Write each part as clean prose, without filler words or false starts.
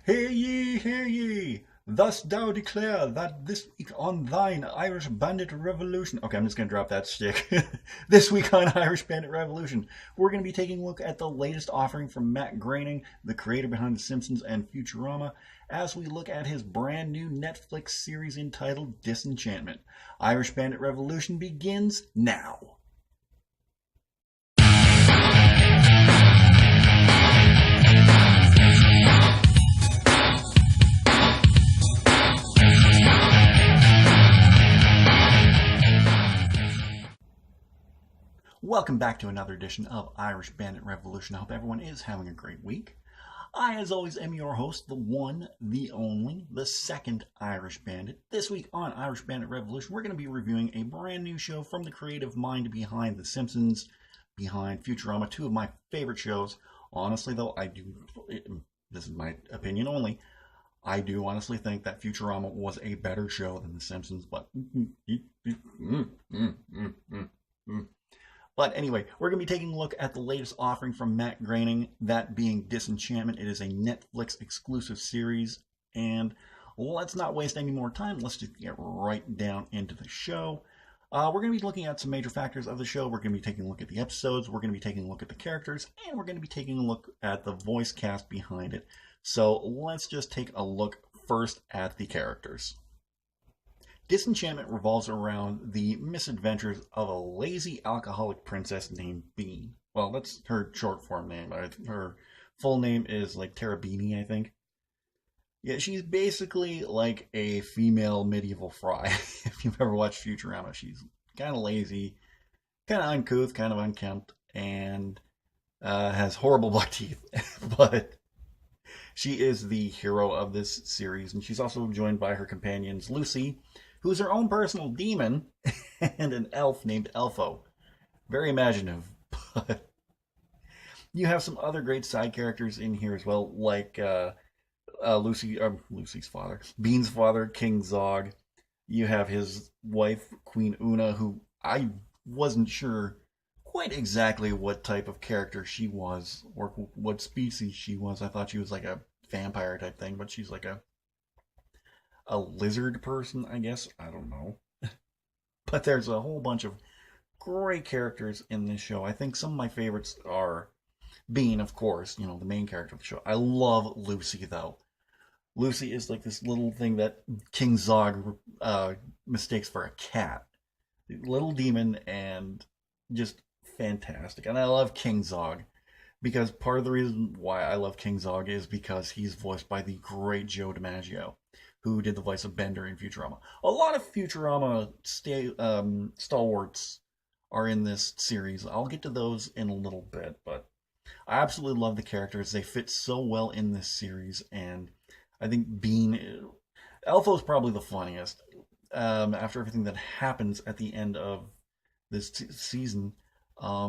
Hear ye! Thus thou declare that this week on thine Irish Bandit Revolution. Okay, I'm just going to drop that stick. This week on Irish Bandit Revolution, we're going to be taking a look at the latest offering from Matt Groening, the creator behind The Simpsons and Futurama, as we look at his brand new Netflix series entitled Disenchantment. Irish Bandit Revolution begins now. Welcome back to another edition of Irish Bandit Revolution. I hope everyone is having a great week. I, as always, am your host, the one, the only, the second Irish Bandit. This week on Irish Bandit Revolution, we're going to be reviewing a brand new show from the creative mind behind The Simpsons, behind Futurama, two of my favorite shows. Honestly, though, this is my opinion only, I do honestly think that Futurama was a better show than The Simpsons, but But anyway, we're going to be taking a look at the latest offering from Matt Groening, that being Disenchantment. It is a Netflix exclusive series, and let's not waste any more time. Let's just get right down into the show. We're going to be looking at some major factors of the show. We're going to be taking a look at the episodes. We're going to be taking a look at the characters, and we're going to be taking a look at the voice cast behind it. So let's just take a look first at the characters. Disenchantment revolves around the misadventures of a lazy alcoholic princess named Bean. Well, that's her short form name. Her full name is like Terabini, I think. Yeah, she's basically like a female medieval fry. If you've ever watched Futurama, she's kind of lazy, kind of uncouth, kind of unkempt, and has horrible black teeth. But she is the hero of this series, and she's also joined by her companions Lucy, who's her own personal demon, and an elf named Elfo. Very imaginative, but you have some other great side characters in here as well, like Lucy's father, Bean's father, King Zog. You have his wife, Queen Una, who I wasn't sure quite exactly what type of character she was, or what species she was. I thought she was like a vampire type thing, but she's like a lizard person, I guess. I don't know. But there's a whole bunch of great characters in this show. I think some of my favorites are Bean, of course, the main character of the show. I love Lucy, though. Lucy is like this little thing that King Zog mistakes for a cat. Little demon, and just fantastic. And I love King Zog, because part of the reason why I love King Zog is because he's voiced by the great Joe DiMaggio, who did the voice of Bender in Futurama. A lot of Futurama stalwarts are in this series. I'll get to those in a little bit, but I absolutely love the characters. They fit so well in this series, and I think Elfo's probably the funniest. After everything that happens at the end of this season, I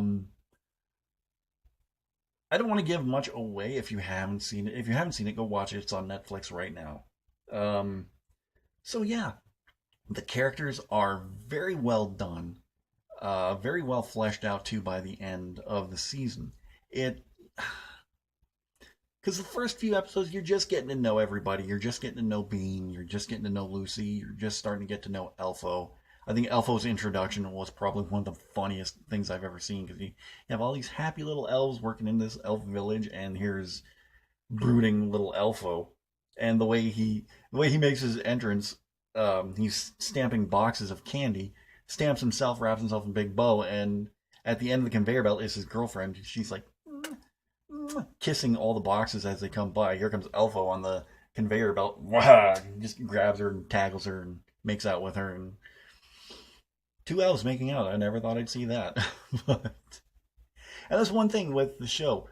don't want to give much away if you haven't seen it. If you haven't seen it, go watch it. It's on Netflix right now. So yeah, the characters are very well done, very well fleshed out too by the end of the season. Because the first few episodes, you're just getting to know everybody. You're just getting to know Bean. You're just getting to know Lucy. You're just starting to get to know Elfo. I think Elfo's introduction was probably one of the funniest things I've ever seen, because you have all these happy little elves working in this elf village, and here's brooding little Elfo. And the way he makes his entrance, he's stamping boxes of candy, stamps himself, wraps himself in a big bow, and at the end of the conveyor belt is his girlfriend. She's like kissing all the boxes as they come by. Here comes Elfo on the conveyor belt. Wow! Just grabs her and tackles her and makes out with her. And two elves making out. I never thought I'd see that. And that's one thing with the show.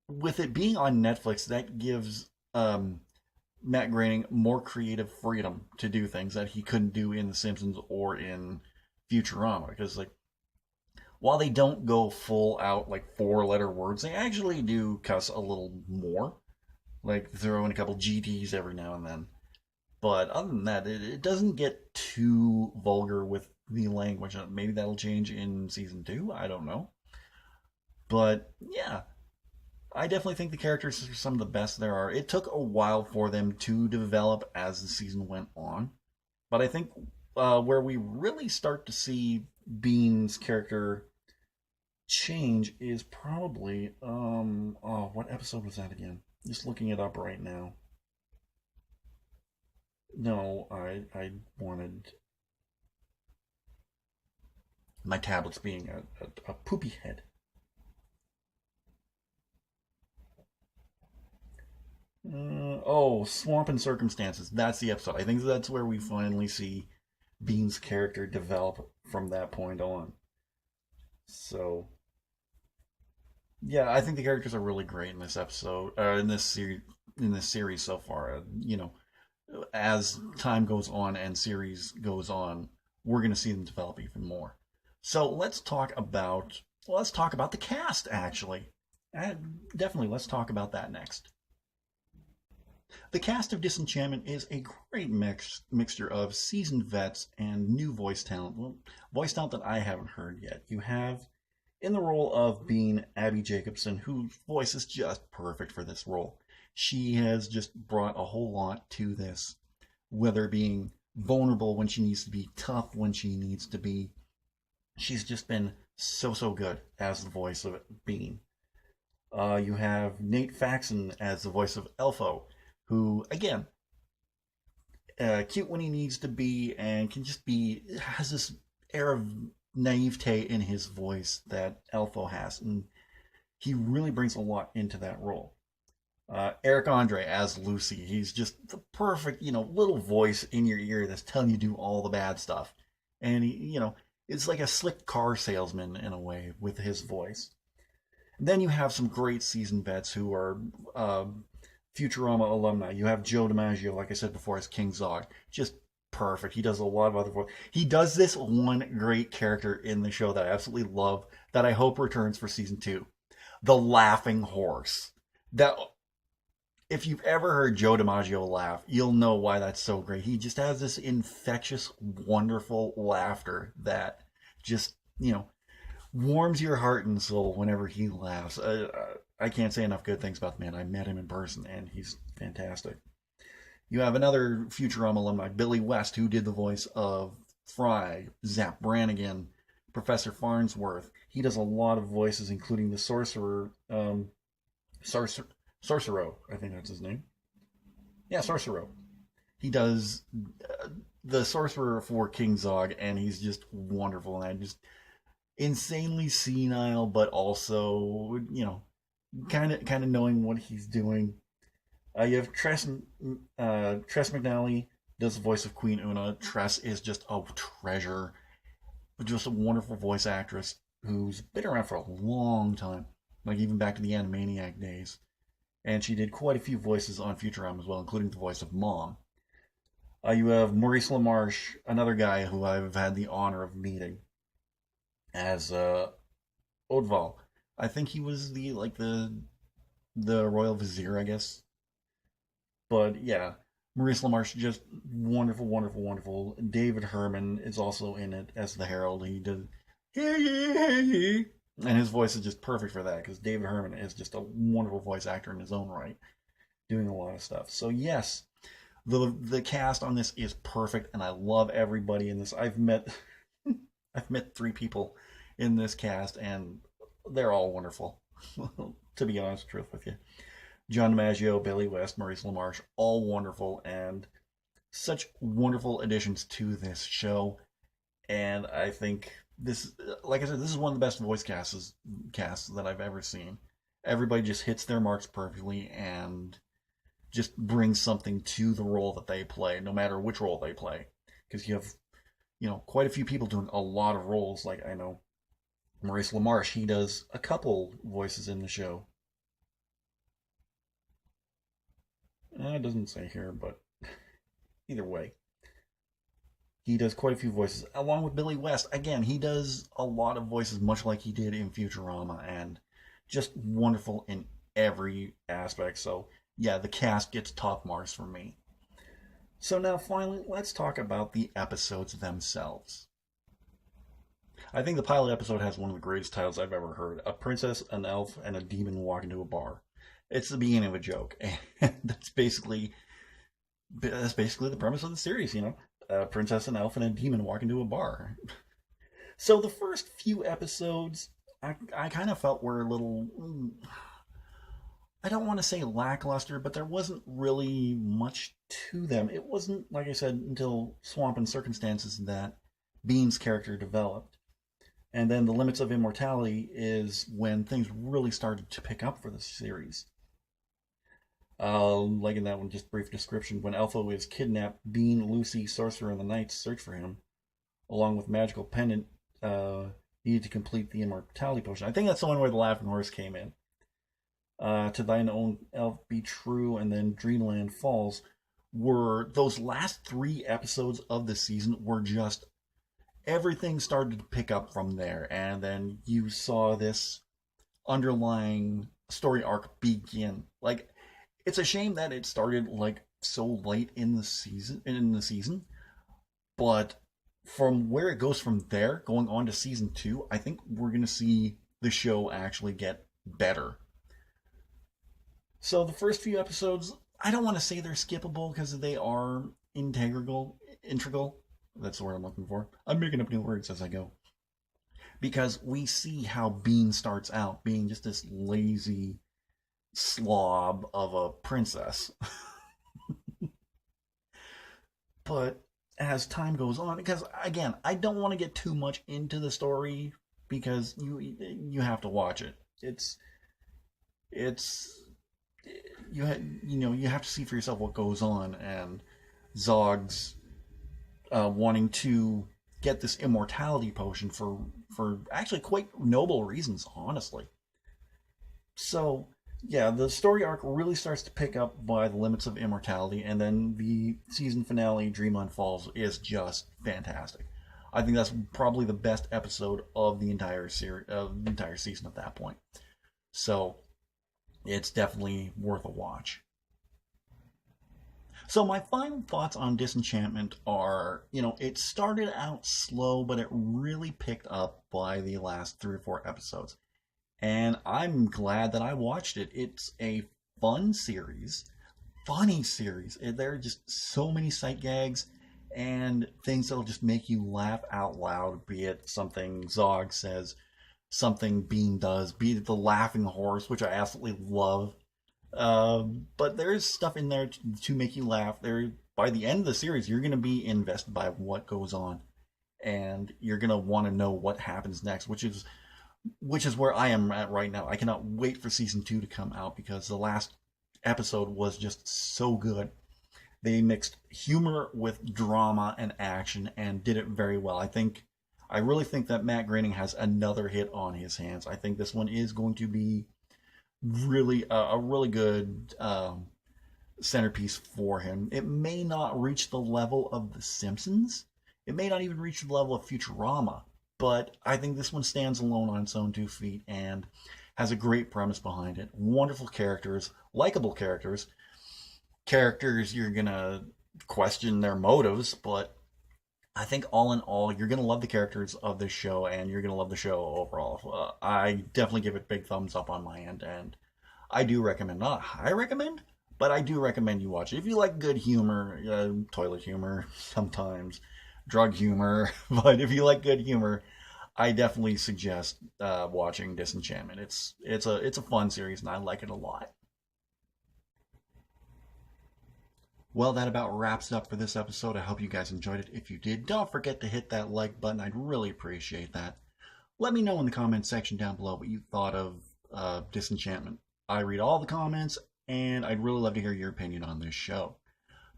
With it being on Netflix, that gives Matt Groening more creative freedom to do things that he couldn't do in The Simpsons or in Futurama. Because, like, while they don't go full out, like, 4-letter words, they actually do cuss a little more. Like, throw in a couple GTs every now and then. But other than that, it doesn't get too vulgar with the language. Maybe that'll change in season 2. I don't know. But, yeah. I definitely think the characters are some of the best there are. It took a while for them to develop as the season went on, but I think where we really start to see Bean's character change is probably what episode was that again? Just looking it up right now. No, I wanted my tablets being a poopy head. Swamp and Circumstances. That's the episode. I think that's where we finally see Bean's character develop from that point on. So, yeah, I think the characters are really great in this episode, in this series so far. As time goes on and series goes on, we're going to see them develop even more. So let's talk about the cast actually. Definitely, let's talk about that next. The cast of Disenchantment is a great mixture of seasoned vets and new voice talent. Well, voice talent that I haven't heard yet. You have in the role of being Abby Jacobson, whose voice is just perfect for this role. She has just brought a whole lot to this, whether being vulnerable when she needs to be, tough when she needs to be. She's just been so good as the voice of Bean. You have Nate Faxon as the voice of Elfo, who, again, cute when he needs to be and can just be, has this air of naivete in his voice that Elfo has. And he really brings a lot into that role. Eric Andre as Lucy. He's just the perfect, little voice in your ear that's telling you to do all the bad stuff. And it's like a slick car salesman in a way with his voice. And then you have some great seasoned vets who are Futurama alumni. You have Joe DiMaggio, like I said before, as King Zog. Just perfect. He does a lot of other voice. He does this one great character in the show that I absolutely love that I hope returns for season 2. The laughing horse. That if you've ever heard Joe DiMaggio laugh, you'll know why that's so great. He just has this infectious, wonderful laughter that just, warms your heart and soul whenever he laughs. I can't say enough good things about the man. I met him in person, and he's fantastic. You have another Futurama alumni, Billy West, who did the voice of Fry, Zap Brannigan, Professor Farnsworth. He does a lot of voices, including the Sorcerer, Sorcero, I think that's his name. Yeah, Sorcero. He does the Sorcerer for King Zog, and he's just wonderful. And I just insanely senile, but also, kind of knowing what he's doing. You have Tress McNally does the voice of Queen Una. Tress is just a treasure, just a wonderful voice actress who's been around for a long time, like even back to the Animaniac days. And she did quite a few voices on Futurama as well, including the voice of Mom. You have Maurice LaMarche, another guy who I've had the honor of meeting, as Odval. I think he was the royal vizier, I guess. But yeah, Maurice LaMarche, just wonderful, wonderful, wonderful. David Herman is also in it as the Herald. He did, and his voice is just perfect for that because David Herman is just a wonderful voice actor in his own right, doing a lot of stuff. So yes, the cast on this is perfect, and I love everybody in this. I've met 3 people in this cast, and they're all wonderful. To be honest, truth with you, John DiMaggio, Billy West, Maurice LaMarche, all wonderful and such wonderful additions to this show. And I think this, like I said, this is one of the best voice casts that I've ever seen. Everybody just hits their marks perfectly and just brings something to the role that they play, no matter which role they play. Because you have, quite a few people doing a lot of roles. Like I know Maurice LaMarche, he does a couple voices in the show. It doesn't say here, but either way. He does quite a few voices, along with Billy West. Again, he does a lot of voices, much like he did in Futurama, and just wonderful in every aspect. So, yeah, the cast gets top marks from me. So now, finally, let's talk about the episodes themselves. I think the pilot episode has one of the greatest titles I've ever heard: a princess, an elf, and a demon walk into a bar. It's the beginning of a joke, and that's basically the premise of the series. A princess, an elf, and a demon walk into a bar. So the first few episodes, I kind of felt were a little. I don't want to say lackluster, but there wasn't really much to them. It wasn't, like I said, until Swamp and Circumstances that Bean's character developed. And then The Limits of Immortality is when things really started to pick up for the series. Like in that one, just brief description. When Elfo is kidnapped, Bean, Lucy, Sorcerer, and the Knights search for him, along with Magical Pendant needed to complete the Immortality Potion. I think that's the one where the Laughing Horse came in. To Thine Own Elf Be True, and then Dreamland Falls, were those last 3 episodes of the season were just everything started to pick up from there, and then you saw this underlying story arc begin. Like, it's a shame that it started like so late in the season, but from where it goes from there, going on to season 2, I think we're gonna see the show actually get better. So the first few episodes, I don't want to say they're skippable because they are integral. That's the word I'm looking for. I'm making up new words as I go. Because we see how Bean starts out being just this lazy slob of a princess. But as time goes on, because again, I don't want to get too much into the story because you have to watch it. You have to see for yourself what goes on, and Zog's wanting to get this immortality potion for actually quite noble reasons, honestly. So yeah, the story arc really starts to pick up by The Limits of Immortality, and then the season finale, Dreamland Falls, is just fantastic. I think that's probably the best episode of the entire season at that point. So it's definitely worth a watch. So my final thoughts on Disenchantment are, it started out slow, but it really picked up by the last 3 or 4 episodes. And I'm glad that I watched it. It's a fun series, funny series. There are just so many sight gags and things that'll just make you laugh out loud, be it something Zog says, something Bean does, be it the laughing horse, which I absolutely love. But there's stuff in there to make you laugh. By the end of the series, you're going to be invested by what goes on, and you're going to want to know what happens next, which is where I am at right now. I cannot wait for season 2 to come out because the last episode was just so good. They mixed humor with drama and action and did it very well. I really think that Matt Groening has another hit on his hands. I think this one is going to be really a really good centerpiece for him. It may not reach the level of The Simpsons. It may not even reach the level of Futurama. But I think this one stands alone on its own 2 feet and has a great premise behind it. Wonderful characters, likable characters. Characters you're going to question their motives, but I think all in all, you're going to love the characters of this show, and you're going to love the show overall. I definitely give it big thumbs up on my end, and I do recommend, not high recommend, but I do recommend you watch it. If you like good humor, toilet humor sometimes, drug humor, but if you like good humor, I definitely suggest watching Disenchantment. It's a fun series, and I like it a lot. Well, that about wraps it up for this episode. I hope you guys enjoyed it. If you did, don't forget to hit that like button. I'd really appreciate that. Let me know in the comments section down below what you thought of Disenchantment. I read all the comments, and I'd really love to hear your opinion on this show.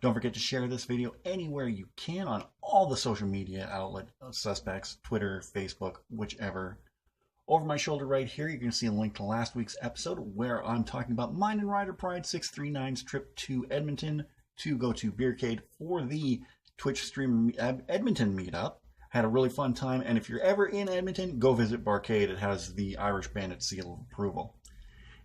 Don't forget to share this video anywhere you can on all the social media outlet suspects, Twitter, Facebook, whichever. Over my shoulder right here, you're going to see a link to last week's episode where I'm talking about mine and Rider Pride 639's trip to Edmonton to go to Beercade for the Twitch stream Edmonton meetup. Had a really fun time, and if you're ever in Edmonton, go visit Barcade. It has the Irish Bandit seal of approval.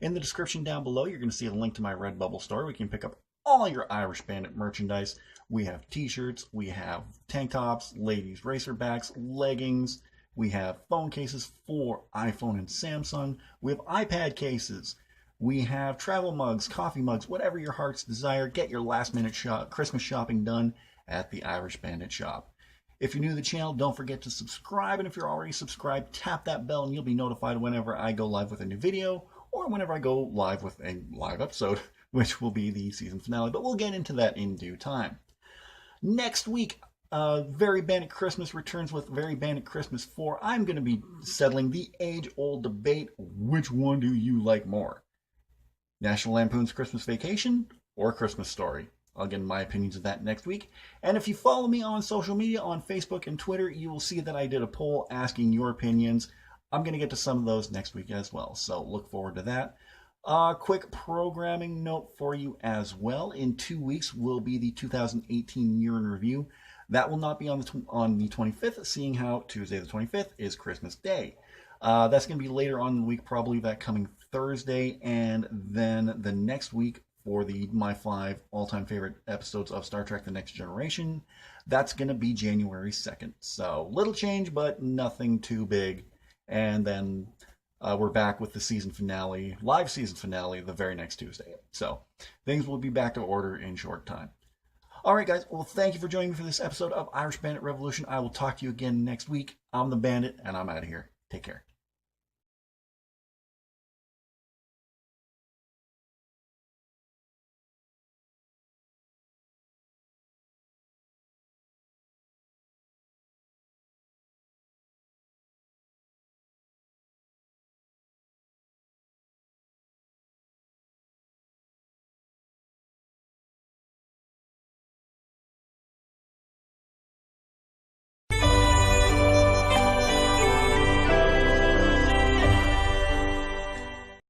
In the description down below, you're going to see a link to my Redbubble store. We can pick up all your Irish Bandit merchandise. We have t-shirts, we have tank tops, ladies racerbacks, leggings, We have phone cases for iPhone and Samsung. We have iPad cases. We have travel mugs, coffee mugs, whatever your heart's desire. Get your last minute Christmas shopping done at the Irish Bandit shop. If you're new to the channel, don't forget to subscribe. And if you're already subscribed, tap that bell and you'll be notified whenever I go live with a new video or whenever I go live with a live episode, which will be the season finale. But we'll get into that in due time. Next week, Very Bandit Christmas returns with Very Bandit Christmas 4. I'm going to be settling the age-old debate, which one do you like more? National Lampoon's Christmas Vacation or Christmas Story? I'll get my opinions of that next week. And if you follow me on social media, on Facebook and Twitter, you will see that I did a poll asking your opinions. I'm going to get to some of those next week as well, so look forward to that. Quick programming note for you as well. In 2 weeks will be the 2018 year in review. That will not be on the 25th, seeing how Tuesday the 25th is Christmas Day. That's going to be later on in the week, probably that coming Thursday, and then the next week for my 5 all-time favorite episodes of Star Trek The Next Generation. That's going to be January 2nd. So little change, but nothing too big. And then we're back with the season finale, live season finale, the very next Tuesday. So things will be back to order in short time. All right, guys. Well, thank you for joining me for this episode of Irish Bandit Revolution. I will talk to you again next week. I'm the Bandit, and I'm out of here. Take care.